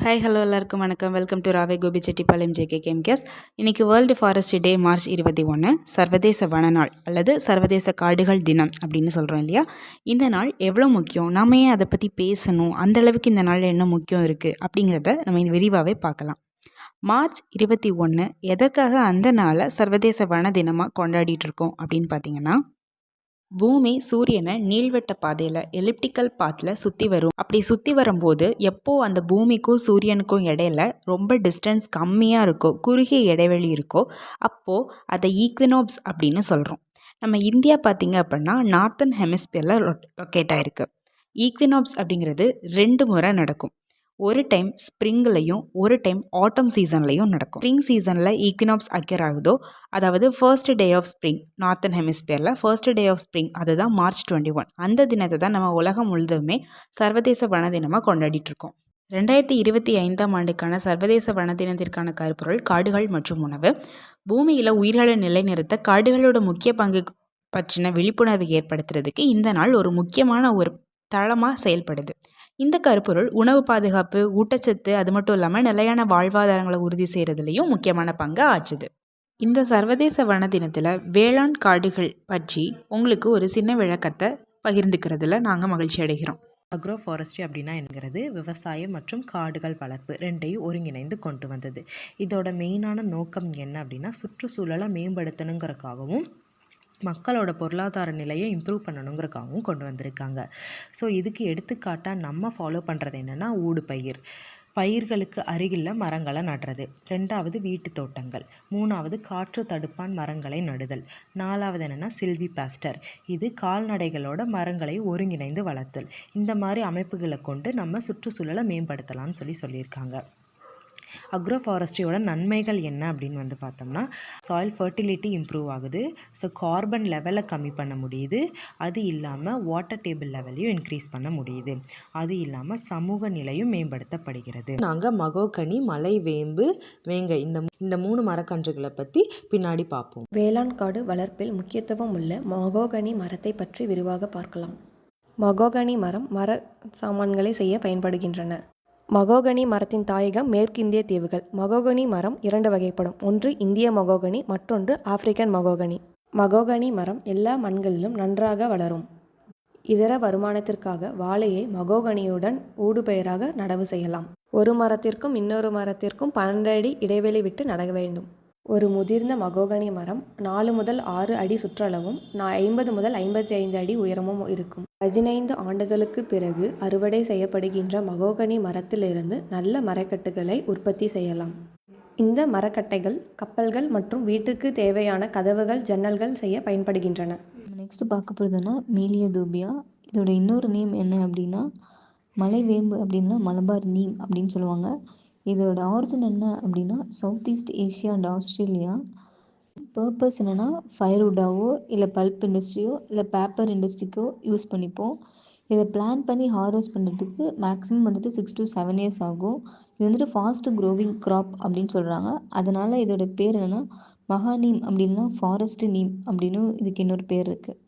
Hi hello எல்லாருக்கும் வணக்கம். Welcome to ராவே கோபிச்செட்டிப்பாளையம் ஜேகே கேம்கேஸ். இன்றைக்கி வேர்ல்டு ஃபாரஸ்ட் டே மார்ச் 21 சர்வதேச வன நாள் அல்லது சர்வதேச காடுகள் தினம் அப்படின்னு சொல்கிறோம் இல்லையா. இந்த நாள் எவ்வளோ முக்கியம், நம்ம ஏன் அதை பற்றி பேசணும், அந்தளவுக்கு இந்த நாளில் என்ன முக்கியம் இருக்குது அப்படிங்கிறத நம்ம விரிவாகவே பார்க்கலாம். மார்ச் 21 எதற்காக அந்த நாளை சர்வதேச வன தினமாக கொண்டாடிட்டு இருக்கோம் அப்படின்னு பார்த்தீங்கன்னா, பூமி சூரியனை நீள்வட்ட பாதையில் எலிப்டிக்கல் பாத்தில் சுற்றி வரும். அப்படி சுற்றி வரும்போது எப்போ அந்த பூமிக்கும் சூரியனுக்கும் இடையில ரொம்ப டிஸ்டன்ஸ் கம்மியாக இருக்கோ, குறுகிய இடைவெளி இருக்கோ, அப்போது அதை ஈக்வினாப்ஸ் அப்படின்னு சொல்கிறோம். நம்ம இந்தியா பார்த்திங்க அப்படின்னா நார்த்தன் ஹெமிஸ்பியரில் லொக்கேட் ஆகிருக்கு. ஈக்வினாப்ஸ் அப்படிங்கிறது 2 முறை நடக்கும். ஒரு டைம் ஸ்ப்ரிங்லையும் ஒரு டைம் ஆட்டம் சீசன்லையும் நடக்கும். ஸ்ப்ரிங் சீசனில் ஈக்வினாப்ஸ் அக்கர் ஆகுதோ, அதாவது first day of spring, northern ஹெமிஸ்பியரில் ஃபர்ஸ்ட் டே ஆஃப் ஸ்ப்ரிங், அதுதான் மார்ச் 21. அந்த தினத்தை தான் நம்ம உலகம் முழுதுமே சர்வதேச வன தினமாக கொண்டாடிட்டு இருக்கோம். 2025ஆம் ஆண்டுக்கான சர்வதேச வன தினத்திற்கான கருப்பொருள் காடுகள் மற்றும் உணவு. பூமியில் உயிர்களை நிலைநிறுத்த காடுகளோட முக்கிய பங்கு பற்றின விழிப்புணர்வு ஏற்படுத்துறதுக்கு இந்த நாள் ஒரு முக்கியமான ஒரு தளமாக செயல்படுது. இந்த கருப்பொருள் உணவு பாதுகாப்பு, ஊட்டச்சத்து, அது மட்டும் இல்லாமல் நிலையான வாழ்வாதாரங்களை உறுதி செய்கிறதுலையும் முக்கியமான பங்கு ஆற்றுது. இந்த சர்வதேச வன தினத்தில் வேளாண் காடுகள் பற்றி உங்களுக்கு ஒரு சின்ன விளக்கத்தை பகிர்ந்துக்கிறதுல நாங்கள் மகிழ்ச்சி அடைகிறோம். அக்ரோ ஃபாரஸ்ட்ரி அப்படின்னா என்கிறது விவசாயம் மற்றும் காடுகள் வளர்ப்பு ரெண்டையும் ஒருங்கிணைந்து கொண்டு வந்தது. இதோட மெயினான நோக்கம் என்ன அப்படின்னா, சுற்றுச்சூழலை மேம்படுத்தணுங்கிறதுக்காகவும் மக்களோட பொருளாதார நிலையை இம்ப்ரூவ் பண்ணணுங்கிறக்காகவும் கொண்டு வந்திருக்காங்க. ஸோ இதுக்கு எடுத்துக்காட்டாக நம்ம ஃபாலோ பண்ணுறது என்னென்னா, பயிர்களுக்கு அருகில் மரங்களை நடுறது. 2வது வீட்டு தோட்டங்கள். 3வது காற்று தடுப்பான் மரங்களை நடுதல். 4வது என்னென்னா சில்வி பாஸ்டர். இது கால்நடைகளோட மரங்களை ஒருங்கிணைந்து வளர்த்தல். இந்த மாதிரி அமைப்புகளை கொண்டு நம்ம சுற்றுச்சூழலை மேம்படுத்தலாம்னு சொல்லியிருக்காங்க. அக்ரோ ஃபாரஸ்ட்ரியோட நன்மைகள் என்ன அப்படின்னு பார்த்தோம்னா, சாயில் ஃபர்டிலிட்டி இம்ப்ரூவ் ஆகுது. ஸோ கார்பன் லெவலை கம்மி பண்ண முடியுது. அது இல்லாமல் வாட்டர் டேபிள் லெவலையும் இன்க்ரீஸ் பண்ண முடியுது. அது இல்லாமல் சமூக நிலையும் மேம்படுத்தப்படுகிறது. நாங்கள் மகோகனி, மலை வேம்பு, வேங்கை இந்த 3 மரக்கன்றுகளை பற்றி பின்னாடி பார்ப்போம். வேளாண் காடு வளர்ப்பில் முக்கியத்துவம் உள்ள மகோகனி மரத்தை பற்றி விரிவாக பார்க்கலாம். மகோகனி மரம் மர சாமான்களை செய்ய பயன்படுகின்றன. மகோகனி மரத்தின் தாயகம் மேற்கிந்திய தீவுகள். மகோகனி மரம் 2 வகைப்படும். ஒன்று இந்திய மகோகனி, மற்றொன்று ஆப்பிரிக்கன் மகோகனி. மகோகனி மரம் எல்லா மண்களிலும் நன்றாக வளரும். இதர வருமானத்திற்காக வாழையை மகோகனியுடன் ஊடுபயிராக நடவு செய்யலாம். ஒரு மரத்திற்கும் இன்னொரு மரத்திற்கும் 12 அடி இடைவெளி விட்டு நட வேண்டும். ஒரு முதிர்ந்த மகோகனி மரம் 4 முதல் 6 அடி சுற்றளவும் 50 முதல் 55 அடி உயரமும் இருக்கும். 15 ஆண்டுகளுக்கு பிறகு அறுவடை செய்யப்படுகின்ற மகோகனி மரத்திலிருந்து நல்ல மரக்கட்டுகளை உற்பத்தி செய்யலாம். இந்த மரக்கட்டைகள் கப்பல்கள் மற்றும் வீட்டுக்கு தேவையான கதவுகள், ஜன்னல்கள் செய்ய பயன்படுகின்றன. நெக்ஸ்ட் பார்க்க போகிறதுனா மீலியதூபியா. இதோட இன்னொரு நேம் என்ன அப்படின்னா மலை வேம்பு அப்படின்னா மலபார் நீம் அப்படின்னு சொல்லுவாங்க. இதோட ஆரிஜின் என்ன அப்படின்னா south east Asia and Australia. Purpose என்னென்னா ஃபயர்வுட்டாவோ இல்லை பல்ப் இண்டஸ்ட்ரியோ இல்லை பேப்பர் இண்டஸ்ட்ரிக்கோ யூஸ் பண்ணிப்போம். இதை பிளான் பண்ணி ஹார்வெஸ்ட் பண்ணுறதுக்கு மேக்ஸிமம் 6 to 7 இயர்ஸ் ஆகும். இது ஃபாஸ்ட் க்ரோவிங் க்ராப் அப்படின்னு சொல்கிறாங்க. அதனால் இதோட பேர் என்னென்னா மகாநீம் அப்படின்னா ஃபாரஸ்ட் நீம் அப்படின்னு இதுக்கு இன்னொரு பேர் இருக்குது.